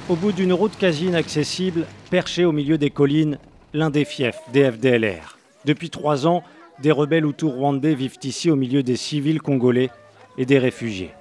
Au bout d'une route quasi inaccessible, perché au milieu des collines, l'un des fiefs des FDLR. Depuis 3 ans, des rebelles hutus rwandais vivent ici au milieu des civils congolais et des réfugiés.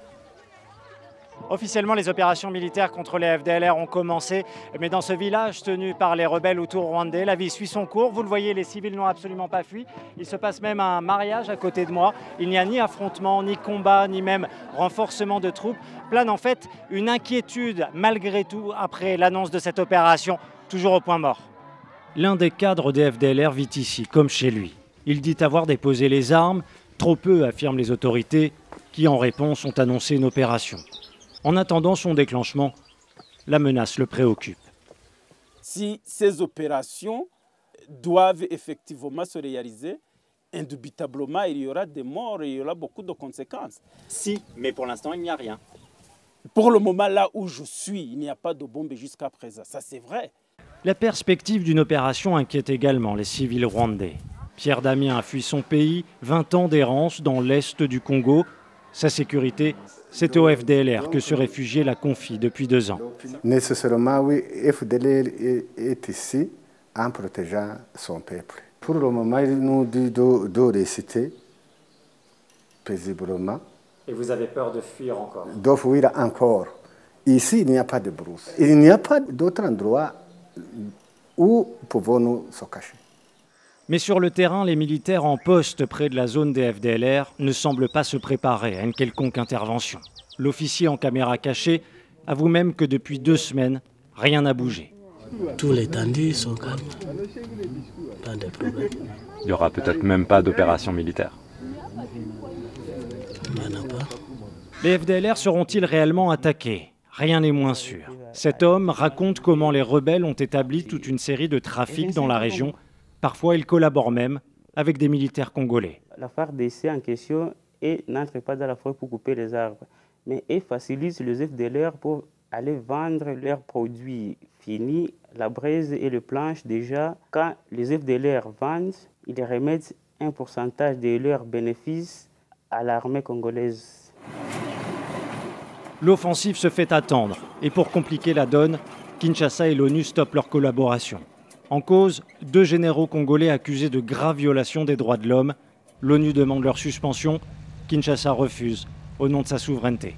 Officiellement, les opérations militaires contre les FDLR ont commencé, mais dans ce village tenu par les rebelles hutus rwandais, la vie suit son cours. Vous le voyez, les civils n'ont absolument pas fui. Il se passe même un mariage à côté de moi. Il n'y a ni affrontement, ni combat, ni même renforcement de troupes. Plane en fait une inquiétude malgré tout après l'annonce de cette opération, toujours au point mort. L'un des cadres des FDLR vit ici, comme chez lui. Il dit avoir déposé les armes, trop peu, affirment les autorités, qui en réponse ont annoncé une opération. En attendant son déclenchement, la menace le préoccupe. Si ces opérations doivent effectivement se réaliser, indubitablement, il y aura des morts et il y aura beaucoup de conséquences. Si, mais pour l'instant, il n'y a rien. Pour le moment, là où je suis, il n'y a pas de bombe jusqu'à présent. Ça, c'est vrai. La perspective d'une opération inquiète également les civils rwandais. Pierre Damien a fui son pays, 20 ans d'errance dans l'est du Congo. Sa sécurité, c'est au FDLR que ce réfugié la confie depuis 2 ans. Nécessairement, oui, FDLR est ici en protégeant son peuple. Pour le moment, il nous dit de réciter paisiblement. Et vous avez peur de fuir encore? De fuir encore. Ici, il n'y a pas de brousse. Il n'y a pas d'autre endroit où pouvons-nous se cacher. Mais sur le terrain, les militaires en poste près de la zone des FDLR ne semblent pas se préparer à une quelconque intervention. L'officier en caméra cachée avoue même que depuis 2 semaines, rien n'a bougé. Tous les tendus sont calmes. Pas de problème. Il n'y aura peut-être même pas d'opération militaire. Il n'y en a pas. Les FDLR seront-ils réellement attaqués? Rien n'est moins sûr. Cet homme raconte comment les rebelles ont établi toute une série de trafics dans la région. Parfois, ils collaborent même avec des militaires congolais. La FARDC en question n'entre pas dans la forêt pour couper les arbres, mais ils facilitent les FDLR pour aller vendre leurs produits finis, la braise et le planche. Déjà, quand les FDLR vendent, ils remettent un pourcentage de leurs bénéfices à l'armée congolaise. L'offensive se fait attendre et pour compliquer la donne, Kinshasa et l'ONU stoppent leur collaboration. En cause, 2 généraux congolais accusés de graves violations des droits de l'homme. L'ONU demande leur suspension. Kinshasa refuse au nom de sa souveraineté.